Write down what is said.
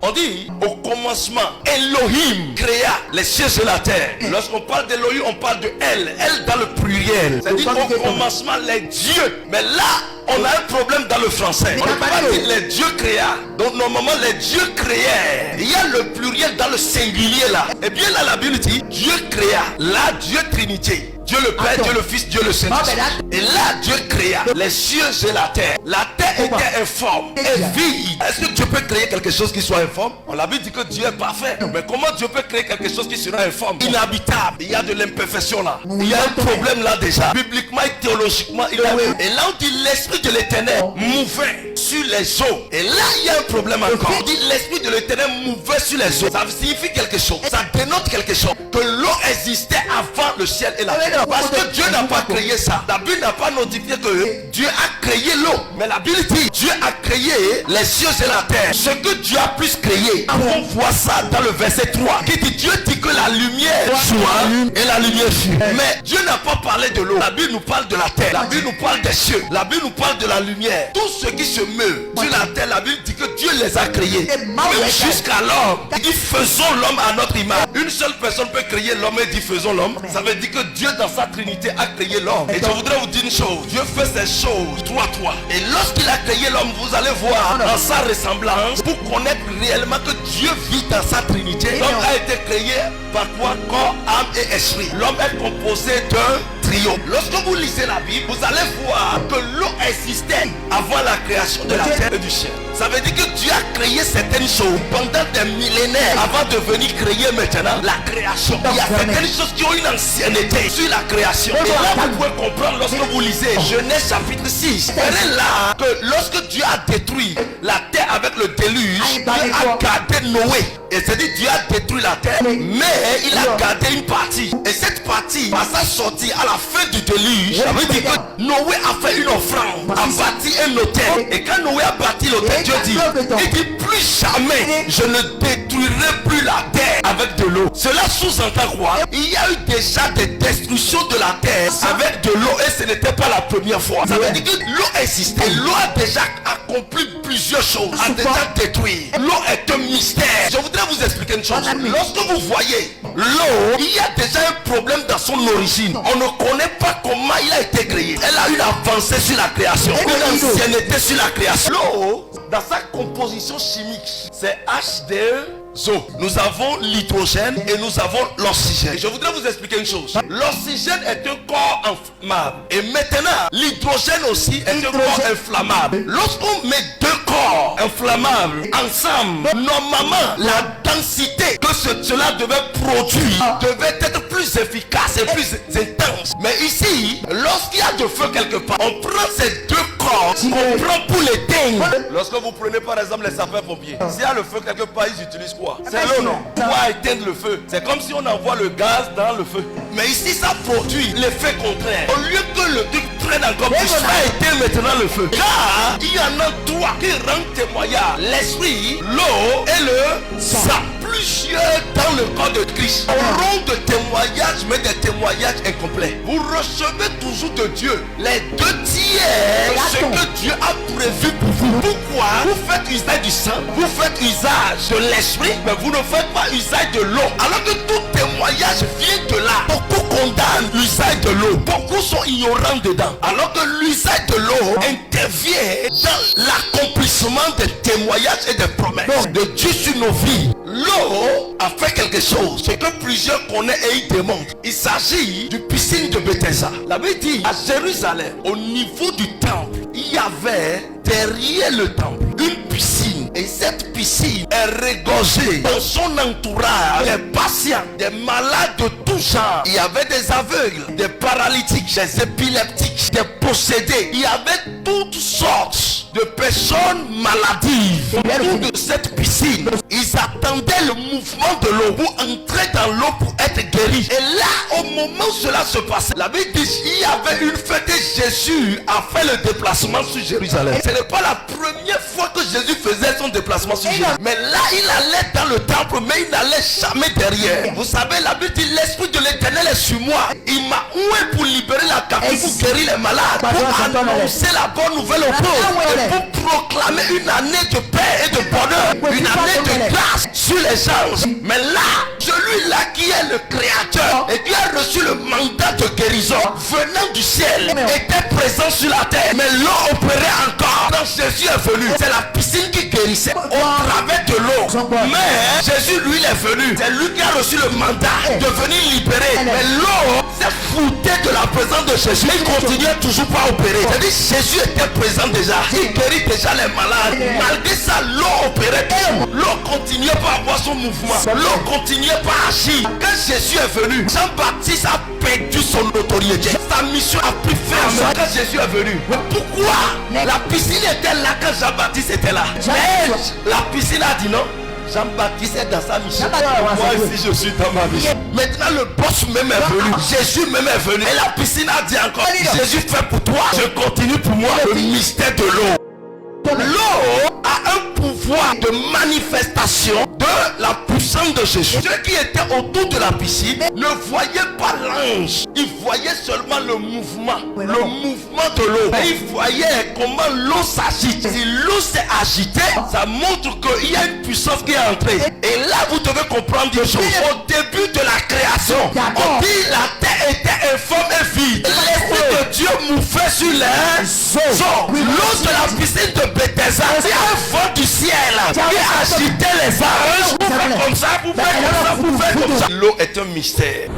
On dit au commencement, Elohim créa les cieux et la terre. Lorsqu'on parle d'Elohim, on parle de Elle dans le pluriel. C'est-à-dire au commencement, les dieux. Mais là, on a un problème dans le français. On ne peut pas dire les dieux créa. Donc normalement, les dieux créèrent. Il y a le pluriel dans le singulier là. Et bien là, la Bible dit Dieu créa. Là, Dieu Trinité. Dieu le Père, Dieu le Fils, Dieu le Saint-Esprit. Et là, Dieu créa les cieux et la terre. La terre était informe et vide. Est-ce que Dieu peut créer quelque chose qui soit informe? On l'a dit que Dieu est parfait. Mais comment Dieu peut créer quelque chose qui sera informe, inhabitable? Il y a de l'imperfection là. Il y a un problème là déjà. Bibliquement et théologiquement, il y a... Et là, on dit l'Esprit de l'Éternel mouvait sur les eaux. Et là, il y a un problème encore. On dit l'Esprit de l'Éternel mouvait sur les eaux. Ça signifie quelque chose. Ça dénote quelque chose. Que l'eau existait avant le ciel et la terre. Parce que Dieu n'a pas créé ça. La Bible n'a pas notifié que Dieu a créé l'eau. Mais la Bible dit Dieu a créé les cieux et la terre. Ce que Dieu a pu créer, on voit ça dans le verset 3 qui dit Dieu dit que la lumière soit et la lumière fut. Mais Dieu n'a pas parlé de l'eau. La Bible nous parle de la terre. La Bible nous parle des cieux. La Bible nous parle de la lumière. Tout ce qui se meut sur la terre, la Bible dit que Dieu les a créés. Même jusqu'à l'homme. Il dit faisons l'homme à notre image. Une seule personne peut créer l'homme et dit faisons l'homme. Ça veut dire que Dieu dans sa Trinité a créé l'homme. Et je voudrais vous dire une chose. Dieu fait ces choses 3-3. Et lorsqu'il a créé l'homme, vous allez voir dans sa ressemblance pour connaître réellement que Dieu vit dans sa Trinité. L'homme a été créé par quoi? Corps, âme et esprit. L'homme est composé d'un trio. Lorsque vous lisez la Bible, vous allez voir que l'eau existait avant la création de la terre et du ciel. Ça veut dire que Dieu a créé certaines choses pendant des millénaires avant de venir créer maintenant la création. Il y a certaines choses qui ont une ancienneté sur la création. Et là, vous pouvez comprendre lorsque vous lisez Genèse chapitre 6. Verrez là que lorsque Dieu a détruit la terre avec le déluge, Dieu a gardé Noé. Et c'est dit Dieu a détruit la terre, mais il a gardé une partie. Et cette partie, à sa sortie, à la fin du déluge, ça veut dire que Noé a fait une offrande, a bâti un autel. Et quand Noé a bâti l'autel, Dieu dit, il dit plus jamais je ne détruirai plus la terre avec de l'eau. Cela sous-entend quoi? Il y a eu déjà des destructions de la terre avec de l'eau et ce n'était pas la première fois. Ça veut dire que l'eau existait. L'eau a déjà accompli plusieurs choses, a déjà détruit. L'eau est un mystère. Je voudrais vous expliquer une chose. Lorsque vous voyez l'eau, il y a déjà un problème dans son origine. On ne connaît pas comment il a été créé. Elle a une avancée sur la création, une ancienneté sur la création. L'eau, dans sa composition chimique, c'est H2O. Nous avons l'hydrogène et nous avons l'oxygène. Et je voudrais vous expliquer une chose. L'oxygène est un corps inflammable. Et maintenant, l'hydrogène aussi est un corps inflammable. Lorsqu'on met deux corps inflammables ensemble, normalement, la densité que cela devait produire devait être plus efficace et plus intense. Mais ici, lorsqu'il y a de feu quelque part, on prend ces deux corps, on prend pour l'éteindre. Lorsque vous prenez par exemple les sapeurs-pompiers, s'il y a le feu quelque part, ils utilisent quoi? C'est l'eau, non? Pour éteindre le feu. C'est comme si on envoie le gaz dans le feu. Mais ici, ça produit l'effet contraire. Au lieu que le truc prenne encore plus, ça éteint maintenant le feu. Car il y en a trois qui rendent témoignage. L'esprit, l'eau et le sang. Plusieurs dans le corps de Christ auront de témoignages, mais des témoignages incomplets. Vous recevez toujours de Dieu les deux tiers de ce que Dieu a prévu pour vous. Pourquoi? Vous faites usage du sang, vous faites usage de l'esprit, mais vous ne faites pas usage de l'eau. Alors que tout témoignage vient de là. Beaucoup condamnent l'usage de l'eau. Beaucoup sont ignorants dedans. Alors que l'usage de l'eau intervient dans l'accomplissement des témoignages et des promesses de Dieu sur nos vies. L'eau a fait quelque chose, ce que plusieurs connaissent et ils démontrent. Il s'agit du piscine de Bethesda. La Bible dit à Jérusalem, au niveau du temple, il y avait derrière le temple une piscine. Et cette piscine est regorgée dans son entourage des patients, des malades de tout genre. Il y avait des aveugles, des paralytiques, des épileptiques, des possédés. Il y avait toutes sortes de personnes maladives autour de cette piscine. Ils attendaient le mouvement de l'eau pour entrer dans l'eau pour être guéris. Et là, au moment où cela se passait, la Bible dit qu'il y avait une fête et Jésus a fait le déplacement sur Jérusalem. Ce n'est pas la première fois que Jésus faisait son déplacement sur Jérusalem. Mais là, il allait dans le temple, mais il n'allait jamais derrière. Vous savez, la Bible dit l'Esprit de l'Éternel est sur moi. Il m'a oué pour libérer la captive, pour guérir les malades, pour annoncer la bonne nouvelle aux pauvres et pour proclamer une année de paix et de bonheur, une année de grâce sur les gens. Mais là, celui-là qui est le Créateur et qui a reçu le mandat de guérison venant du ciel était présent sur la terre. Mais l'eau opérait encore quand Jésus est venu. C'est la piscine qui guérissait au travers de l'eau. Mais Jésus, lui, il est venu. C'est lui qui a reçu le mandat de venir libérer. Mais l'eau s'est foutée de la présence de Jésus. Il continuait toujours pas à opérer. C'est-à-dire Jésus était présent déjà. Il guérit déjà les malades. Malgré ça, l'eau opérait toujours. L'eau continuait pas à avoir son mouvement. L'eau continuait pas à agir. Quand Jésus est venu, Jean-Baptiste a perdu son autorité. Sa mission a pris fin quand Jésus est venu. Mais pourquoi? La piscine était là quand Jean-Baptiste était là. Mais la piscine a dit non. Jean-Baptiste est dans sa mission. Moi ici je suis dans ma mission. Maintenant le boss même est venu. Jésus même est venu. Et la piscine a dit encore, Jésus fait pour toi, je continue pour moi le mystère de l'eau. L'eau a un pouvoir de manifestation de la puissance de Jésus. Ceux qui étaient autour de la piscine ne voyaient pas l'ange. Ils voyaient seulement le mouvement de l'eau. Et ils voyaient comment l'eau s'agite. Si l'eau s'est agitée, ça montre qu'il y a une puissance qui est entrée. Et là, vous devez comprendre une chose. Au début de la création, on dit la terre était informe et vide. L'Esprit de Dieu mouvait sur les eaux. L'eau de la piscine de Bethesda, c'est un vent du ciel qui agitait les anges. Vous faites comme ça, vous faites comme ça, vous faites comme ça. L'eau est un mystère.